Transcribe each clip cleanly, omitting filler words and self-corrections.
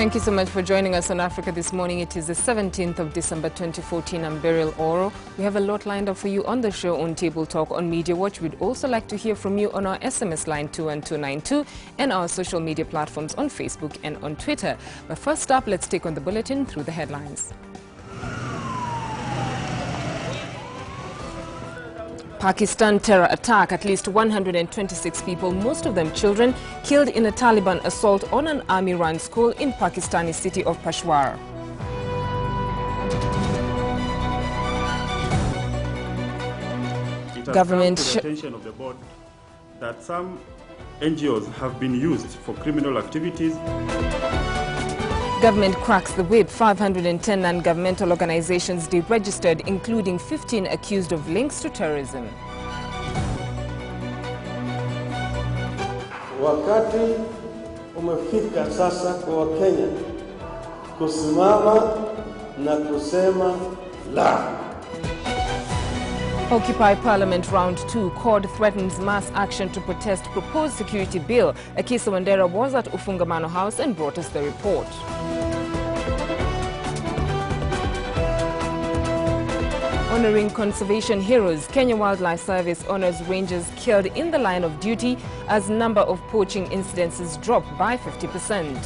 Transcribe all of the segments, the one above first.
Thank you so much for joining us on Africa This Morning. It is the 17th of December 2014. I'm Beryl Ooro. We have a lot lined up for you on the show on Table Talk on Media Watch. We'd also like to hear from you on our SMS line 21292 and our social media platforms on Facebook and on Twitter. But first up, let's take on the bulletin through the headlines. Pakistan terror attack. At least 126 people, most of them children, killed in a Taliban assault on an army-run school in Pakistani city of Peshawar. It has come to the attention of the board that some NGOs have been used for criminal activities. Government cracks the whip. 510 non-governmental organizations deregistered, including 15 accused of links to terrorism. Wakati umefika sasa kwa Wakenya kusimama na kusema la. Occupy Parliament Round 2. CORD threatens mass action to protest proposed security bill. Akisa Wandera was at Ufungamano House and brought us the report. Honoring conservation heroes. Kenya Wildlife Service honors rangers killed in the line of duty as number of poaching incidences dropped by 50%.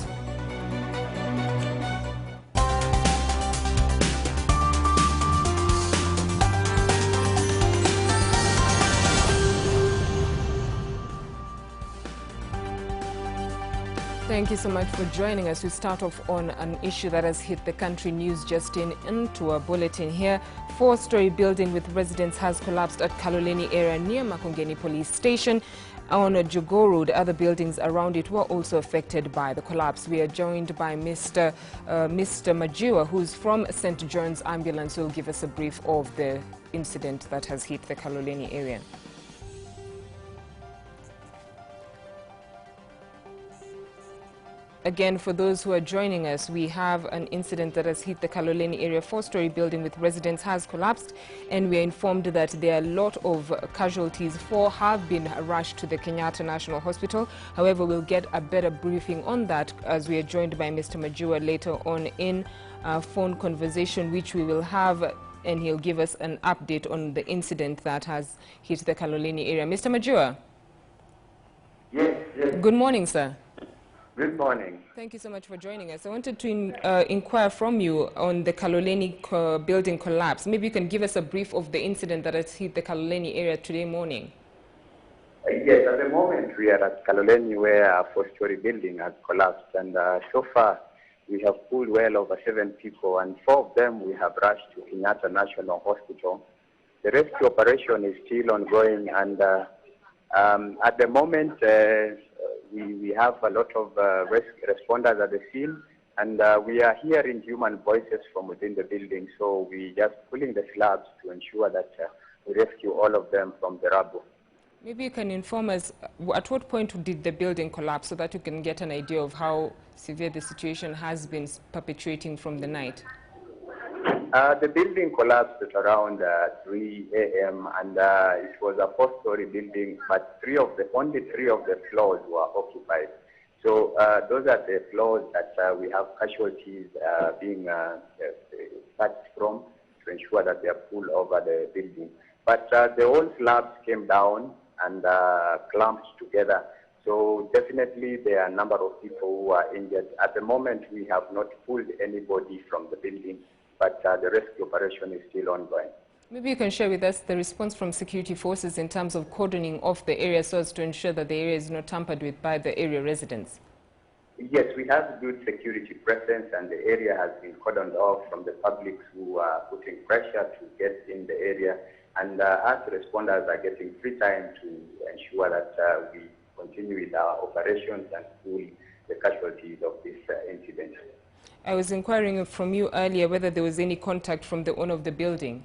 Thank you so much for joining us. We start off on an issue that has hit the country. News just into a bulletin here. Four-story building with residents has collapsed at Kaloleni area near Makongeni police station. On Jogo Road, other buildings around it were also affected by the collapse. We are joined by Mr. Majiwa, who's from St. John's Ambulance, who will give us a brief of the incident that has hit the Kaloleni area. Again, for those who are joining us, we have an incident that has hit the Kaloleni area. Four-story building with residents has collapsed, and we are informed that there are a lot of casualties. 4 have been rushed to the Kenyatta National Hospital. However, we'll get a better briefing on that as we are joined by Mr. Majua later on in a phone conversation, which we will have, and he'll give us an update on the incident that has hit the Kaloleni area. Mr. Majua? Yes. Good morning, sir. Good morning. Thank you so much for joining us. I wanted to inquire from you on the Kaloleni building collapse. Maybe you can give us a brief of the incident that has hit the Kaloleni area today morning. Yes, at the moment we are at Kaloleni where a four-story building has collapsed, and so far we have pulled well over 7 people, and 4 of them we have rushed to Kenyatta National Hospital. The rescue operation is still ongoing, and at the moment we have a lot of responders at the scene, and we are hearing human voices from within the building, so we just pulling the slabs to ensure that we rescue all of them from the rubble. Maybe you can inform us, at what point did the building collapse so that you can get an idea of how severe the situation has been perpetuating from the night? The building collapsed at around 3 a.m. and it was a 4-story building, but only three of the floors were occupied. So those are the floors that we have casualties being touched from to ensure that they are pulled over the building. But the whole slabs came down and clamped together. So definitely there are a number of people who are injured. At the moment, we have not pulled anybody from the building, but the rescue operation is still ongoing. Maybe you can share with us the response from security forces in terms of cordoning off the area so as to ensure that the area is not tampered with by the area residents. Yes, we have good security presence, and the area has been cordoned off from the public who are putting pressure to get in the area. And us responders are getting free time to ensure that we continue with our operations and pull the casualties of this incident. I was inquiring from you earlier whether there was any contact from the owner of the building.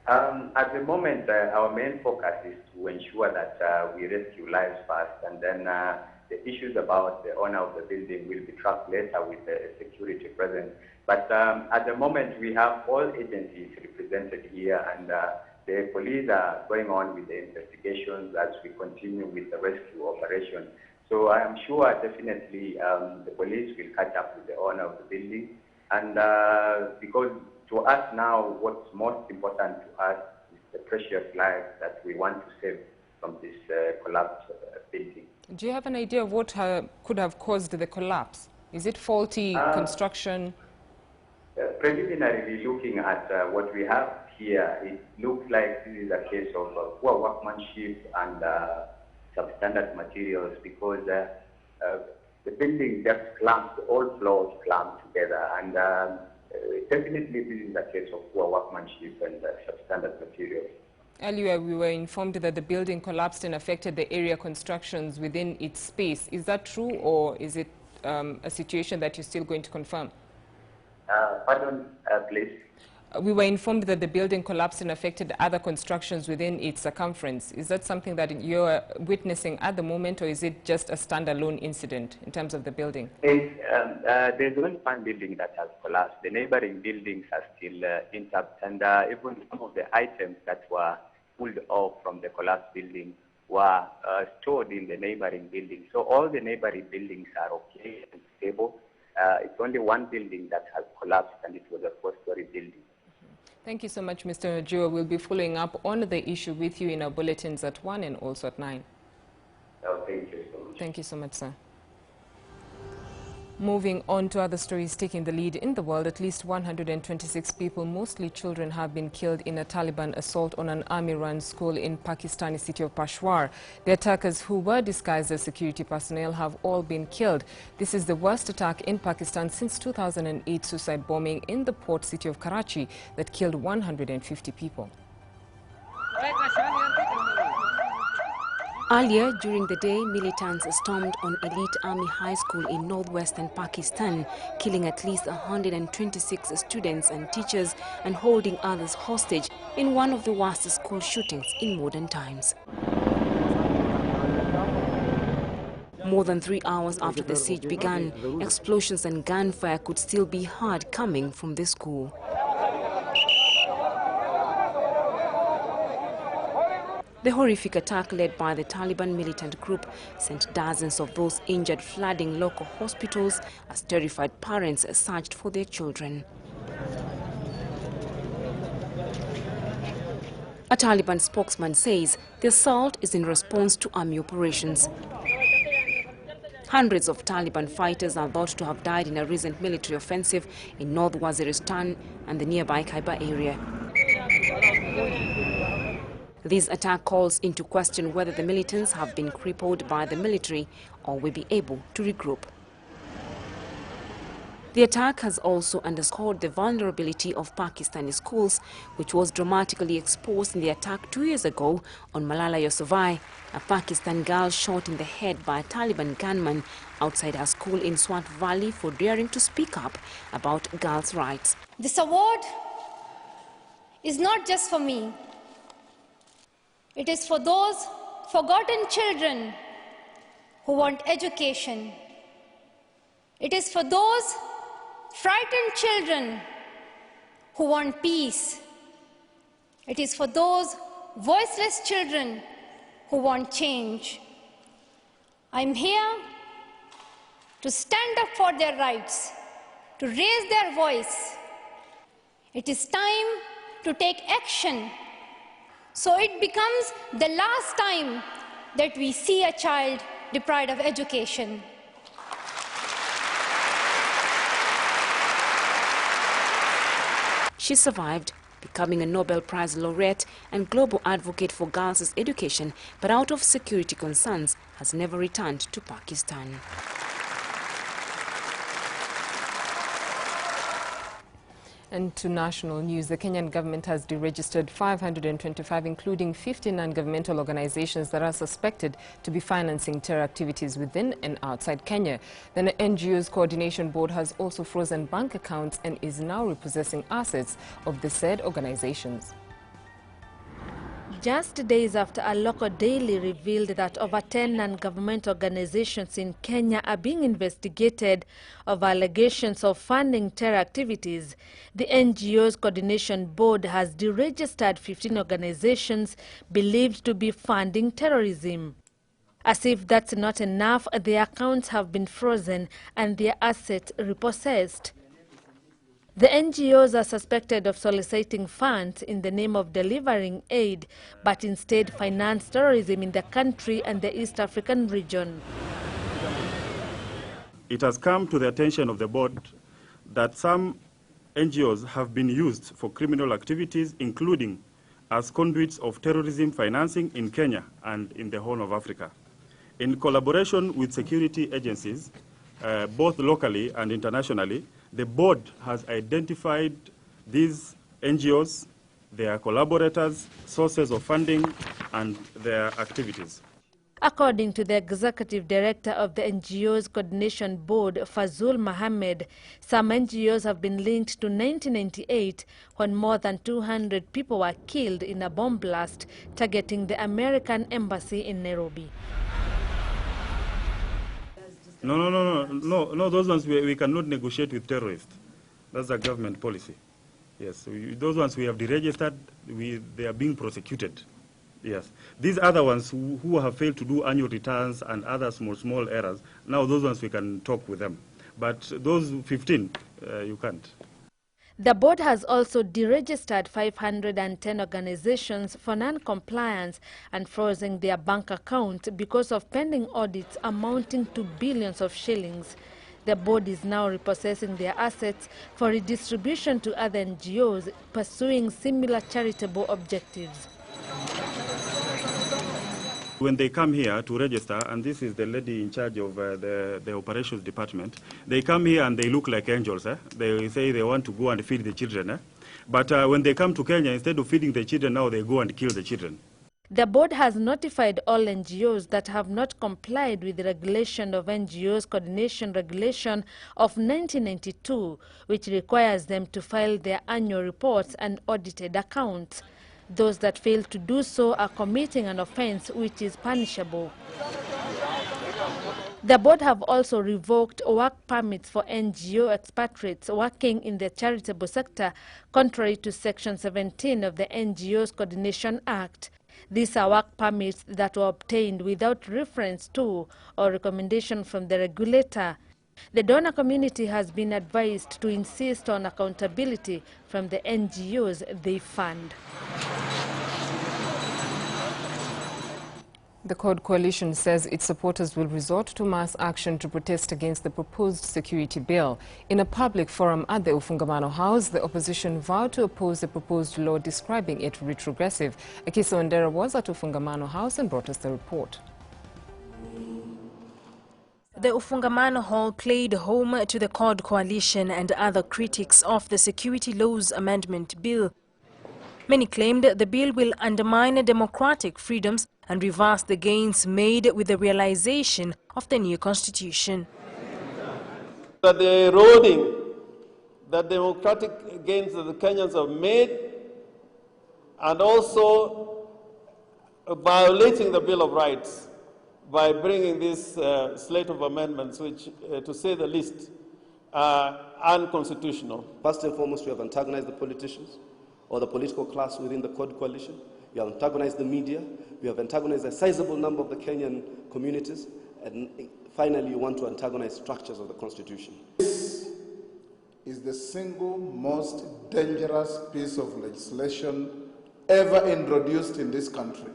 At the moment, our main focus is to ensure that we rescue lives first, and then the issues about the owner of the building will be tracked later with the security presence. But at the moment, we have all agencies represented here, and the police are going on with the investigations as we continue with the rescue operation. So I am sure definitely the police will catch up with the owner of the building. And because to us now, what's most important to us is the precious lives that we want to save from this collapsed building. Do you have an idea of what could have caused the collapse? Is it faulty construction? Preliminarily looking at what we have here, it looks like this is a case of poor workmanship and substandard materials, because the building just clamped, all floors clamped together, and definitely this is a case of poor workmanship and substandard materials. Earlier, we were informed that the building collapsed and affected the area constructions within its space. Is that true, or is it a situation that you're still going to confirm? Pardon, please. We were informed that the building collapsed and affected other constructions within its circumference. Is that something that you're witnessing at the moment, or is it just a standalone incident in terms of the building? There's only one building that has collapsed. The neighboring buildings are still intact, and even some of the items that were pulled off from the collapsed building were stored in the neighboring building. So all the neighboring buildings are okay and stable. It's only one building that has collapsed, and it was a four-story building. Thank you so much, Mr. Ooro. We'll be following up on the issue with you in our bulletins at 1 and also at 9. Oh, thank you so much. Thank you so much, sir. Moving on to other stories taking the lead in the world, at least 126 people, mostly children, have been killed in a Taliban assault on an army-run school in Pakistani city of Peshawar. The attackers, who were disguised as security personnel, have all been killed. This is the worst attack in Pakistan since 2008 suicide bombing in the port city of Karachi that killed 150 people. Earlier during the day, militants stormed on elite army high school in northwestern Pakistan, killing at least 126 students and teachers and holding others hostage in one of the worst school shootings in modern times. More than 3 hours after the siege began, explosions and gunfire could still be heard coming from the school. The horrific attack led by the Taliban militant group sent dozens of those injured flooding local hospitals as terrified parents searched for their children. A Taliban spokesman says the assault is in response to army operations. Hundreds of Taliban fighters are thought to have died in a recent military offensive in North Waziristan and the nearby Khyber area. This attack calls into question whether the militants have been crippled by the military or will be able to regroup. The attack has also underscored the vulnerability of Pakistani schools, which was dramatically exposed in the attack 2 years ago on Malala Yousafzai, a Pakistan girl shot in the head by a Taliban gunman outside her school in Swat Valley for daring to speak up about girls' rights. This award is not just for me. It is for those forgotten children who want education. It is for those frightened children who want peace. It is for those voiceless children who want change. I'm here to stand up for their rights, to raise their voice. It is time to take action, so it becomes the last time that we see a child deprived of education. She survived, becoming a Nobel Prize laureate and global advocate for girls' education, but out of security concerns has never returned to Pakistan. And to national news, the Kenyan government has deregistered 525, including 50 non-governmental organizations that are suspected to be financing terror activities within and outside Kenya. The NGOs Coordination Board has also frozen bank accounts and is now repossessing assets of the said organizations. Just days after a local daily revealed that over 10 non-government organizations in Kenya are being investigated of allegations of funding terror activities, the NGOs Coordination Board has deregistered 15 organizations believed to be funding terrorism. As if that's not enough, their accounts have been frozen and their assets repossessed. The NGOs are suspected of soliciting funds in the name of delivering aid, but instead finance terrorism in the country and the East African region. It has come to the attention of the board that some NGOs have been used for criminal activities, including as conduits of terrorism financing in Kenya and in the Horn of Africa. In collaboration with security agencies, both locally and internationally, the board has identified these NGOs, their collaborators, sources of funding, and their activities. According to the executive director of the NGOs Coordination Board, Fazul Mohammed, some NGOs have been linked to 1998 when more than 200 people were killed in a bomb blast targeting the American embassy in Nairobi. No, those ones we cannot negotiate with terrorists. That's a government policy. Yes, those ones we have deregistered, they are being prosecuted. Yes. These other ones who have failed to do annual returns and other small errors, now those ones we can talk with them. But those 15, you can't. The board has also deregistered 510 organizations for non-compliance and frozen their bank accounts because of pending audits amounting to billions of shillings. The board is now repossessing their assets for redistribution to other NGOs pursuing similar charitable objectives. When they come here to register, and this is the lady in charge of the operations department, they come here and they look like angels. They say they want to go and feed the children. But when they come to Kenya, instead of feeding the children, now they go and kill the children. The board has notified all NGOs that have not complied with the regulation of NGOs Coordination Regulation of 1992, which requires them to file their annual reports and audited accounts. Those that fail to do so are committing an offense which is punishable. The board have also revoked work permits for NGO expatriates working in the charitable sector, contrary to Section 17 of the NGOs Coordination Act. These are work permits that were obtained without reference to or recommendation from the regulator. The donor community has been advised to insist on accountability from the NGOs they fund. The CORD coalition says its supporters will resort to mass action to protest against the proposed security bill. In a public forum at the Ufungamano House, the opposition vowed to oppose the proposed law, describing it retrogressive. Akisa Wandera was at Ufungamano House and brought us the report. The Ufungamano Hall played home to the CORD coalition and other critics of the Security Laws Amendment Bill. Many claimed the bill will undermine democratic freedoms and reverse the gains made with the realization of the new constitution. That the eroding the democratic gains that the Kenyans have made, and also violating the Bill of Rights by bringing this slate of amendments, which, to say the least, are unconstitutional. First and foremost, we have antagonized the politicians or the political class within the CORD coalition. We have antagonized the media. We have antagonized a sizable number of the Kenyan communities. And finally, you want to antagonize structures of the Constitution. This is the single most dangerous piece of legislation ever introduced in this country.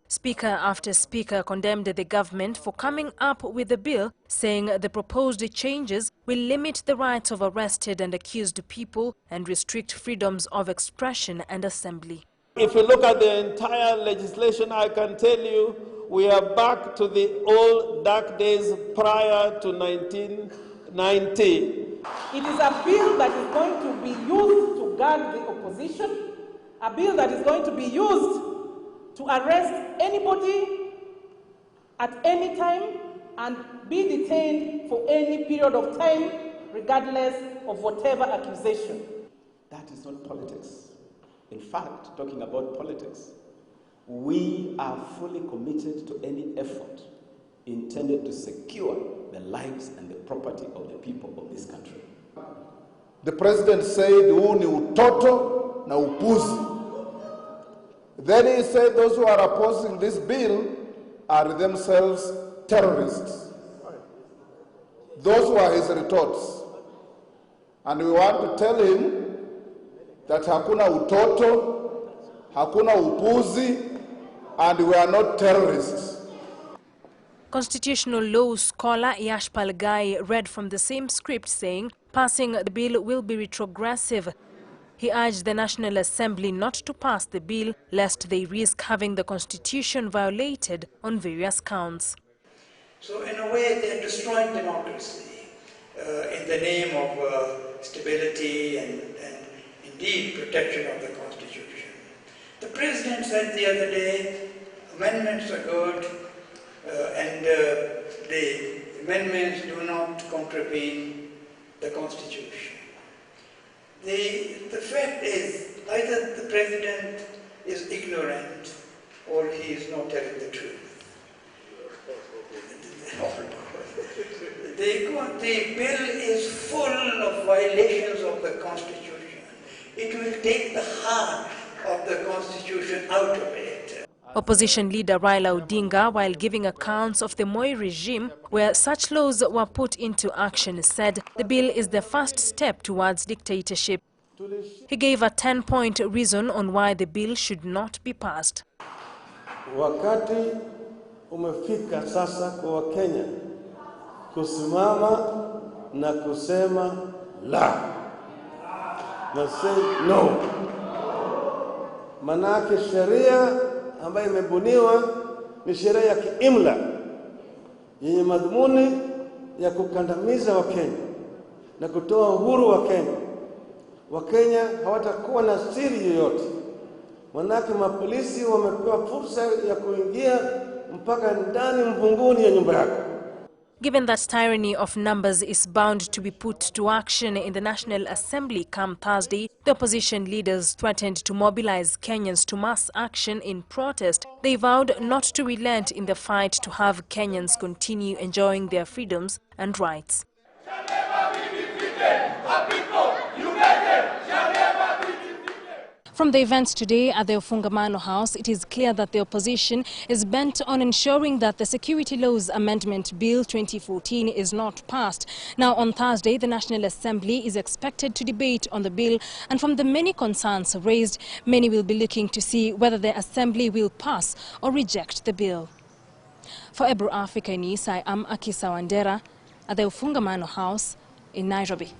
Speaker after speaker condemned the government for coming up with the bill, saying the proposed changes will limit the rights of arrested and accused people and restrict freedoms of expression and assembly. If you look at the entire legislation, I can tell you we are back to the old dark days prior to 1990. It is a bill that is going to be used to guard the opposition, a bill that is going to be used to arrest anybody at any time and be detained for any period of time, regardless of whatever accusation. That is not politics. In fact, talking about politics, we are fully committed to any effort intended to secure the lives and the property of the people of this country. The president said, "Huu ni utoto na upuzi." Then he said those who are opposing this bill are themselves terrorists. Those were his retorts. And we want to tell him that hakuna utoto, hakuna upuzi, and we are not terrorists. Constitutional law scholar Yashpal Gai read from the same script saying passing the bill will be retrogressive. He urged the National Assembly not to pass the bill lest they risk having the constitution violated on various counts. So in a way they are destroying democracy in the name of stability and indeed protection of the constitution. The president said the other day amendments are good and the amendments do not contravene the constitution. The fact is either the president is ignorant or he is not telling the truth. The bill is full of violations of the constitution. It will take the heart of the constitution out of it. Opposition leader Raila Odinga, while giving accounts of the Moi regime where such laws were put into action, said the bill is the first step towards dictatorship. He gave a 10-point reason on why the bill should not be passed. Wakati umefika sasa kwa Wakenya kusimama na kusema la. Na say no. Manake sheria ambayo imebuniwa ni sheria ya kiimla yenye madhumuni ya kukandamiza Wakenya na kutoa uhuru wa Kenya. Wakenya hawatakuwa na siri yoyote. Manake mapolisi wamepewa fursa ya kuingia mpaka ndani mvunguni ya nyumba yako. Given that tyranny of numbers is bound to be put to action in the National Assembly come Thursday, the opposition leaders threatened to mobilize Kenyans to mass action in protest. They vowed not to relent in the fight to have Kenyans continue enjoying their freedoms and rights. From the events today at the Ofungamano House, it is clear that the opposition is bent on ensuring that the Security Laws Amendment Bill 2014 is not passed. Now, on Thursday, the National Assembly is expected to debate on the bill, and from the many concerns raised, many will be looking to see whether the Assembly will pass or reject the bill. For Ooro Africa News, I am Akisa Wandera at the Ofungamano House in Nairobi.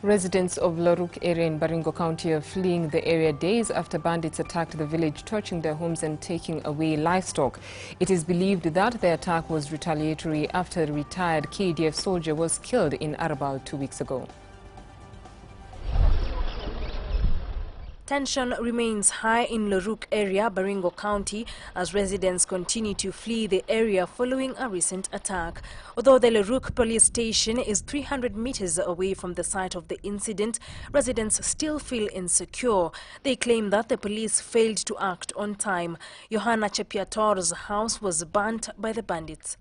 Residents of Loruk area in Baringo County are fleeing the area days after bandits attacked the village, torching their homes and taking away livestock. It is believed that the attack was retaliatory after a retired KDF soldier was killed in Arabal 2 weeks ago. Tension remains high in Loruk area, Baringo County, as residents continue to flee the area following a recent attack. Although the Loruk police station is 300 meters away from the site of the incident, residents still feel insecure. They claim that the police failed to act on time. Johanna Chepiator's house was burnt by the bandits.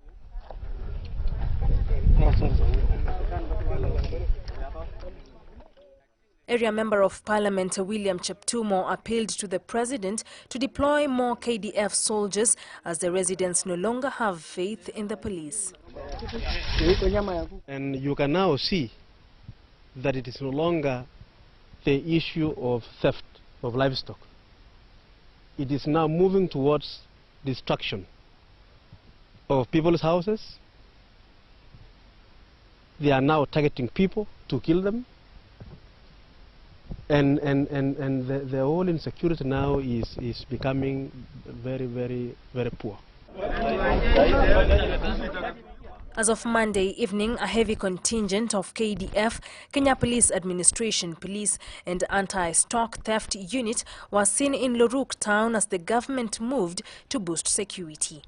Area Member of Parliament William Cheptumo appealed to the President to deploy more KDF soldiers as the residents no longer have faith in the police. And you can now see that it is no longer the issue of theft of livestock. It is now moving towards destruction of people's houses. They are now targeting people to kill them. And the whole insecurity now is becoming very, very, very poor. As of Monday evening, a heavy contingent of KDF, Kenya Police Administration Police and Anti-Stock Theft Unit was seen in Loruk town as the government moved to boost security.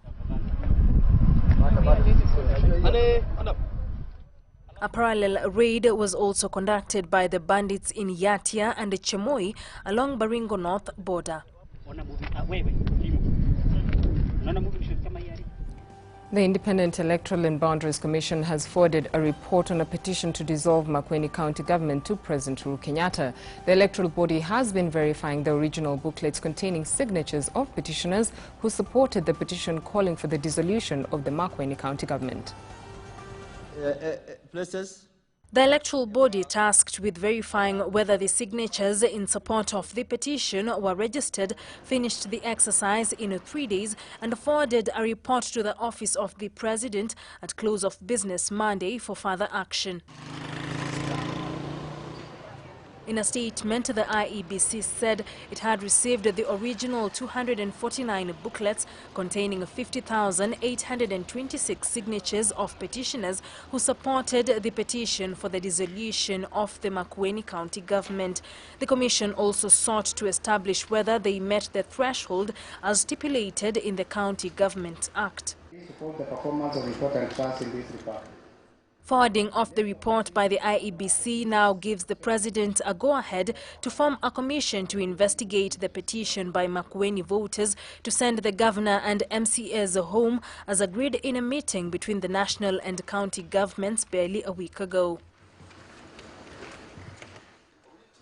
A parallel raid was also conducted by the bandits in Yatia and Chemoi along Baringo North border. The Independent Electoral and Boundaries Commission has forwarded a report on a petition to dissolve Makueni County government to President Uhuru Kenyatta. The electoral body has been verifying the original booklets containing signatures of petitioners who supported the petition calling for the dissolution of the Makueni County government. The electoral body tasked with verifying whether the signatures in support of the petition were registered finished the exercise in 3 days and forwarded a report to the office of the president at close of business Monday for further action. In a statement, the IEBC said it had received the original 249 booklets containing 50,826 signatures of petitioners who supported the petition for the dissolution of the Makueni County government. The commission also sought to establish whether they met the threshold as stipulated in the County Government Act. Support the performance of important tasks in this department. Forwarding of the report by the IEBC now gives the president a go-ahead to form a commission to investigate the petition by Makueni voters to send the governor and MCAs home as agreed in a meeting between the national and county governments barely a week ago.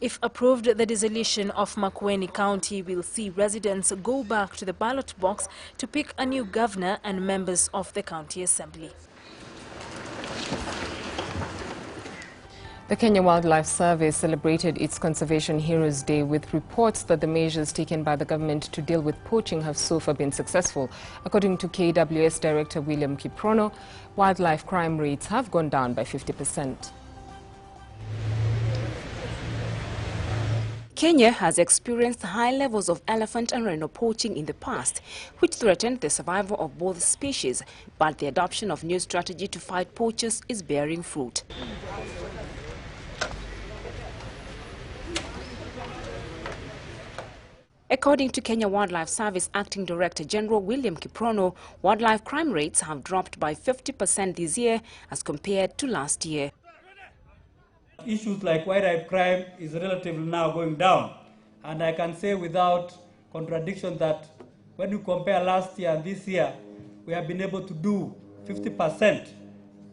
If approved, the dissolution of Makueni County will see residents go back to the ballot box to pick a new governor and members of the county assembly. The Kenya Wildlife Service celebrated its Conservation Heroes Day with reports that the measures taken by the government to deal with poaching have so far been successful. According to KWS Director William Kiprono, wildlife crime rates have gone down by 50%. Kenya has experienced high levels of elephant and rhino poaching in the past, which threatened the survival of both species, but the adoption of new strategy to fight poachers is bearing fruit. According to Kenya Wildlife Service Acting Director General William Kiprono, wildlife crime rates have dropped by 50% this year as compared to last year. Issues like wildlife crime is relatively now going down, and I can say without contradiction that when you compare last year and this year, we have been able to do 50%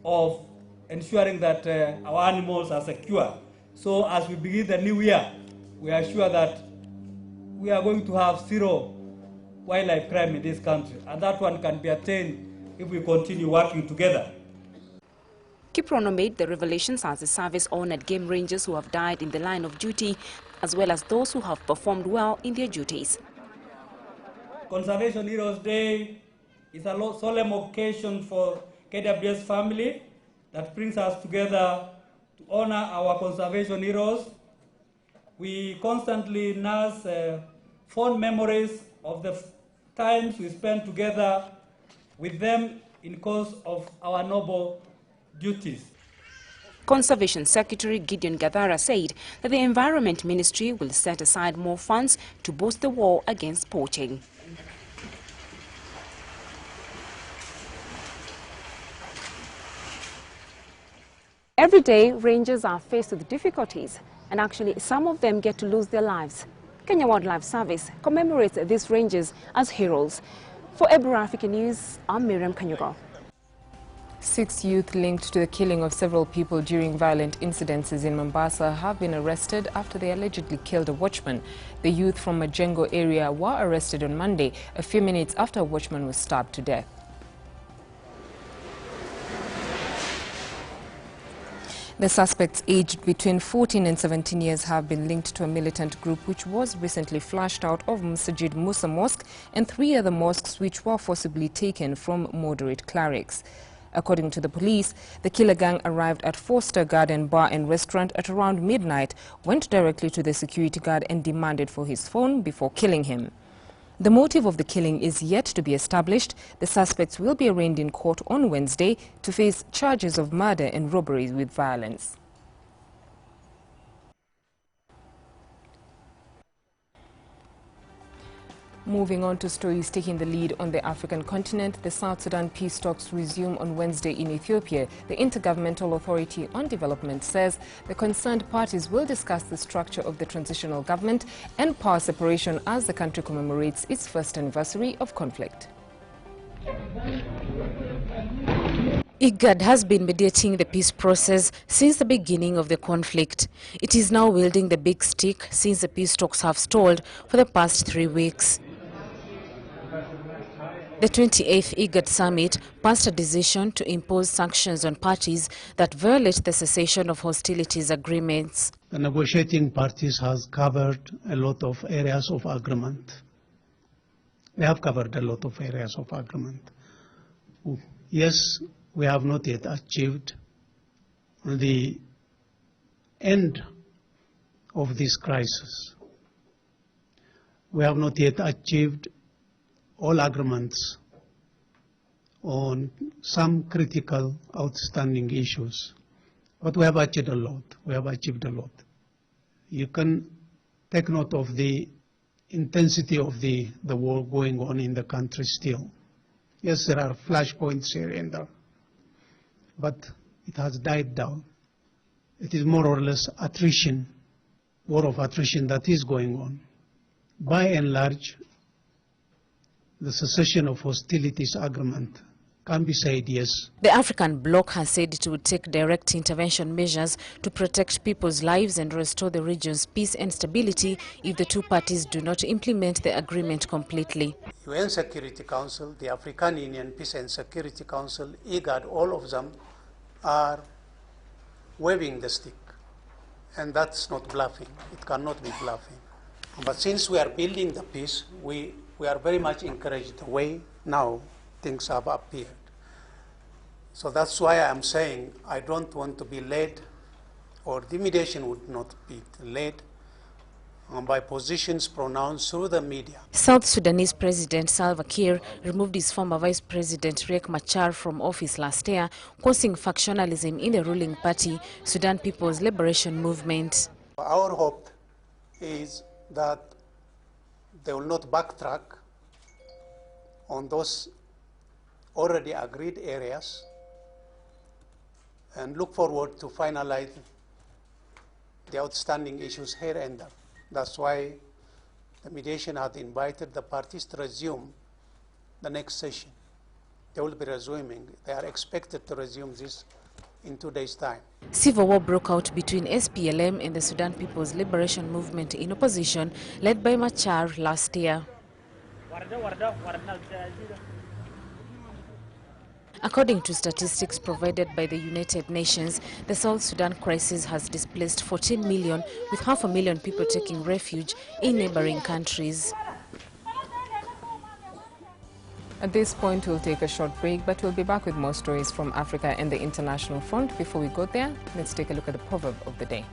of ensuring that our animals are secure. So as we begin the new year, we are sure that we are going to have zero wildlife crime in this country, and that one can be attained if we continue working together. Kiprono made the revelations as the service honored game rangers who have died in the line of duty, as well as those who have performed well in their duties. Conservation Heroes Day is a solemn occasion for KWS family that brings us together to honor our conservation heroes. We constantly nurse fond memories of the times we spent together with them in course of our noble duties. Conservation Secretary Gideon Gathara said that the Environment Ministry will set aside more funds to boost the war against poaching. Every day, rangers are faced with difficulties, and actually some of them get to lose their lives. Kenya Wildlife Service commemorates these rangers as heroes. For Ooro Africa News, I'm Miriam Kanyugo. 6 youth linked to the killing of several people during violent incidences in Mombasa have been arrested after they allegedly killed a watchman. The youth from Majengo area were arrested on Monday, a few minutes after a watchman was stabbed to death. The suspects, aged between 14 and 17 years, have been linked to a militant group which was recently flushed out of Masjid Musa Mosque and 3 other mosques which were forcibly taken from moderate clerics. According to the police, the killer gang arrived at Foster Garden Bar and Restaurant at around midnight, went directly to the security guard and demanded for his phone before killing him. The motive of the killing is yet to be established. The suspects will be arraigned in court on Wednesday to face charges of murder and robbery with violence. Moving on to stories taking the lead on the African continent, the South Sudan peace talks resume on Wednesday in Ethiopia. The Intergovernmental Authority on Development says the concerned parties will discuss the structure of the transitional government and power separation as the country commemorates its first anniversary of conflict. IGAD has been mediating the peace process since the beginning of the conflict. It is now wielding the big stick since the peace talks have stalled for the past 3 weeks. The 28th IGAD summit passed a decision to impose sanctions on parties that violate the cessation of hostilities agreements. The negotiating parties has covered a lot of areas of agreement. They have covered a lot of areas of agreement. Yes, we have not yet achieved the end of this crisis. We have not yet achieved all agreements on some critical outstanding issues. But we have achieved a lot. We have achieved a lot. You can take note of the intensity of the war going on in the country still. Yes, there are flashpoints here and there, but it has died down. It is more or less attrition, war of attrition that is going on. By and large, the cessation of hostilities agreement can be said yes. The African bloc has said it would take direct intervention measures to protect people's lives and restore the region's peace and stability if the two parties do not implement the agreement completely. UN Security Council, the African Union Peace and Security Council, IGAD, all of them are waving the stick. And that's not bluffing. It cannot be bluffing. But since we are building the peace, we are very much encouraged the way now things have appeared. So that's why I'm saying I don't want to be led, or the mediation would not be led by positions pronounced through the media. South Sudanese President Salva Kiir removed his former Vice President Riek Machar from office last year, causing factionalism in the ruling party, Sudan People's Liberation Movement. Our hope is that they will not backtrack on those already agreed areas and look forward to finalize the outstanding issues here and there. That's why the mediation had invited the parties to resume the next session. They will be resuming. They are expected to resume this in 2 days' time. Civil war broke out between SPLM and the Sudan People's Liberation Movement in opposition, led by Machar last year. According to statistics provided by the United Nations, the South Sudan crisis has displaced 14 million, with 500,000 people taking refuge in neighboring countries. At this point, we'll take a short break, but we'll be back with more stories from Africa and the international front. Before we go there, let's take a look at the proverb of the day.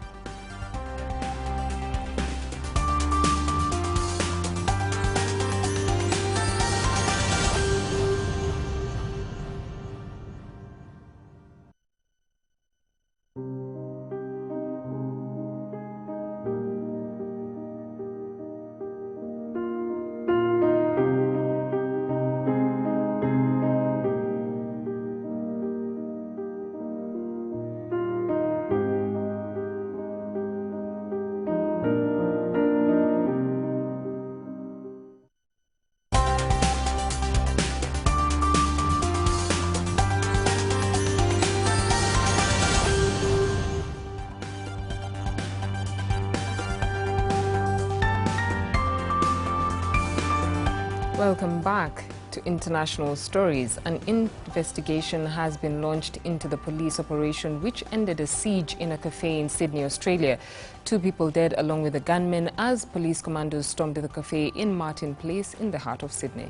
Welcome back to International Stories. An investigation has been launched into the police operation which ended a siege in a cafe in Sydney, Australia. 2 people dead along with a gunman as police commandos stormed the cafe in Martin Place in the heart of Sydney.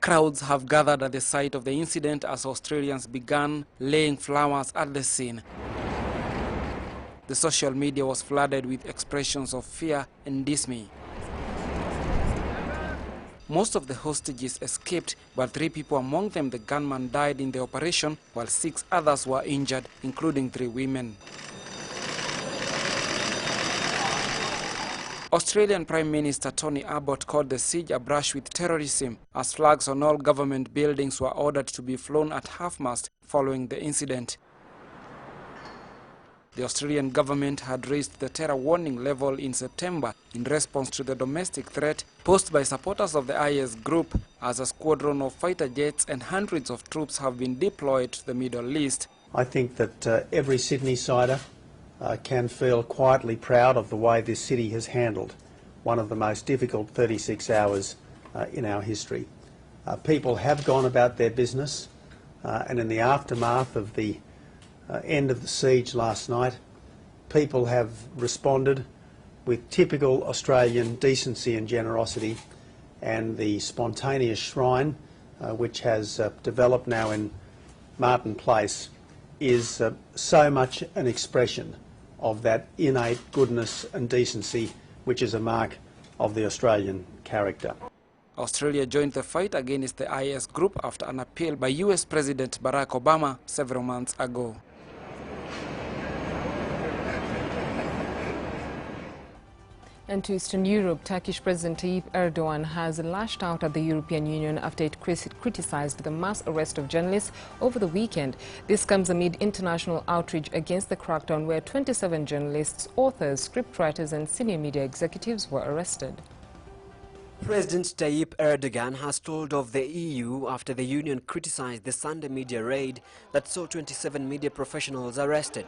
Crowds have gathered at the site of the incident as Australians began laying flowers at the scene. The social media was flooded with expressions of fear and dismay. Most of the hostages escaped, but 3 people, among them the gunman, died in the operation, while 6 others were injured, including 3 women. Australian Prime Minister Tony Abbott called the siege a brush with terrorism, as flags on all government buildings were ordered to be flown at half-mast following the incident. The Australian government had raised the terror warning level in September in response to the domestic threat posed by supporters of the IS group, as a squadron of fighter jets and hundreds of troops have been deployed to the Middle East. I think that every Sydney-sider can feel quietly proud of the way this city has handled one of the most difficult 36 hours in our history. People have gone about their business, and in the aftermath of the end of the siege last night, people have responded with typical Australian decency and generosity, and the spontaneous shrine which has developed now in Martin Place is so much an expression of that innate goodness and decency which is a mark of the Australian character. Australia joined the fight against the IS group after an appeal by US President Barack Obama several months ago. And to Eastern Europe, Turkish President Tayyip Erdogan has lashed out at the European Union after it criticized the mass arrest of journalists over the weekend. This comes amid international outrage against the crackdown where 27 journalists, authors, scriptwriters and senior media executives were arrested. President Tayyip Erdogan has told of the EU after the Union criticized the Sunday media raid that saw 27 media professionals arrested.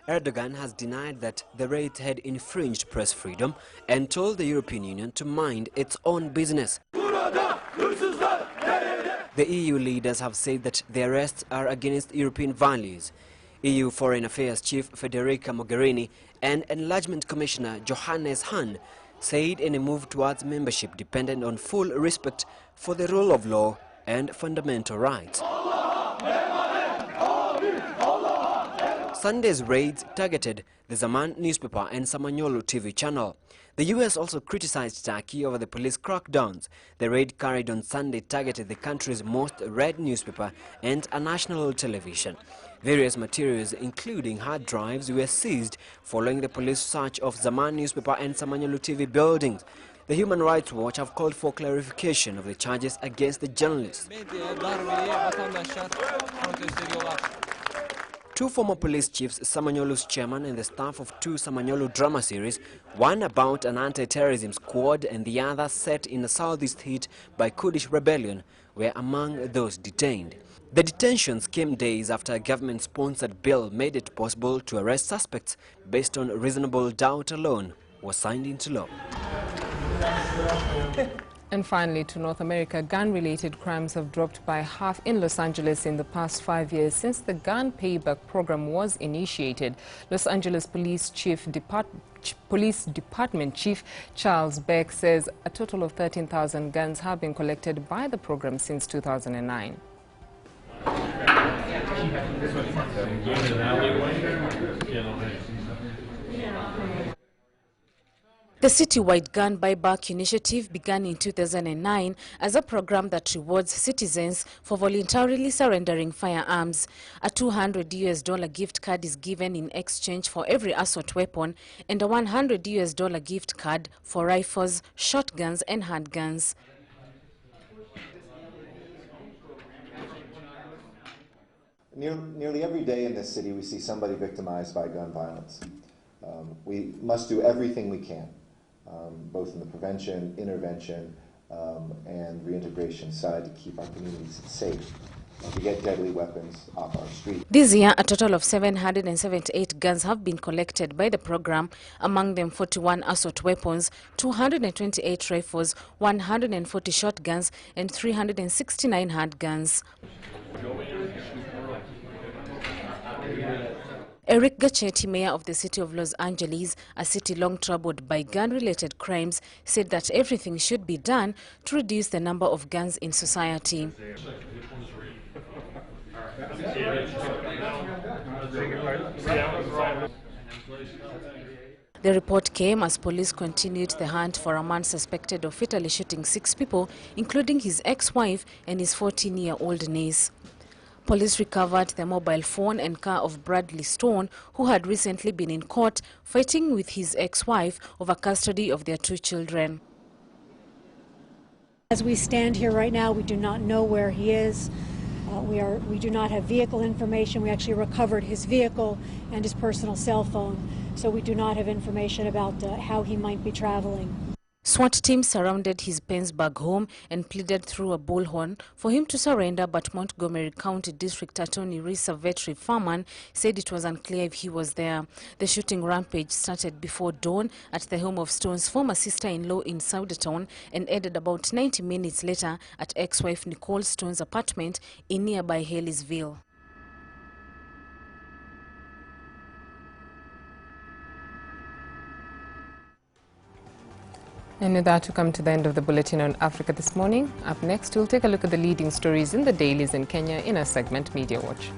Erdogan has denied that the raid had infringed press freedom and told the European Union to mind its own business. The EU leaders have said that the arrests are against European values. EU Foreign Affairs Chief Federica Mogherini and Enlargement Commissioner Johannes Hahn said any move towards membership depended on full respect for the rule of law and fundamental rights. Sunday's raids targeted the Zaman newspaper and Samanyolu TV channel. The US also criticized Turkey over the police crackdowns. The raid carried on Sunday targeted the country's most read newspaper and a national television. Various materials, including hard drives, were seized following the police search of Zaman newspaper and Samanyolu TV buildings. The Human Rights Watch have called for clarification of the charges against the journalists. Two former police chiefs, Samanyolu's chairman and the staff of two Samanyolu drama series, one about an anti-terrorism squad and the other set in a southeast hit by Kurdish rebellion, were among those detained. The detentions came days after a government-sponsored bill made it possible to arrest suspects based on reasonable doubt alone was signed into law. And finally, to North America, gun-related crimes have dropped by half in Los Angeles in the past 5 years since the gun payback program was initiated. Los Angeles Police Department Chief Charles Beck says a total of 13,000 guns have been collected by the program since 2009. The citywide gun buyback initiative began in 2009 as a program that rewards citizens for voluntarily surrendering firearms. A $200 gift card is given in exchange for every assault weapon and a $100 gift card for rifles, shotguns and handguns. Nearly every day in this city we see somebody victimized by gun violence. We must do everything we can, both in the prevention, intervention, and reintegration side to keep our communities safe, to get deadly weapons off our streets. This year, a total of 778 guns have been collected by the program, among them 41 assault weapons, 228 rifles, 140 shotguns, and 369 handguns. Eric Garcetti, mayor of the city of Los Angeles, a city long troubled by gun-related crimes, said that everything should be done to reduce the number of guns in society. The report came as police continued the hunt for a man suspected of fatally shooting 6 people, including his ex-wife and his 14-year-old niece. Police recovered the mobile phone and car of Bradley Stone, who had recently been in court fighting with his ex-wife over custody of their 2 children. As we stand here right now, we do not know where he is. We do not have vehicle information. We actually recovered his vehicle and his personal cell phone, so we do not have information about how he might be traveling. SWAT teams surrounded his Pennsburg home and pleaded through a bullhorn for him to surrender, but Montgomery County District Attorney Risa Vetri Farman said it was unclear if he was there. The shooting rampage started before dawn at the home of Stone's former sister-in-law in Soudertown and ended about 90 minutes later at ex-wife Nicole Stone's apartment in nearby Haley'sville. And with that, we come to the end of the Bulletin on Africa this morning. Up next, we'll take a look at the leading stories in the dailies in Kenya in our segment Media Watch.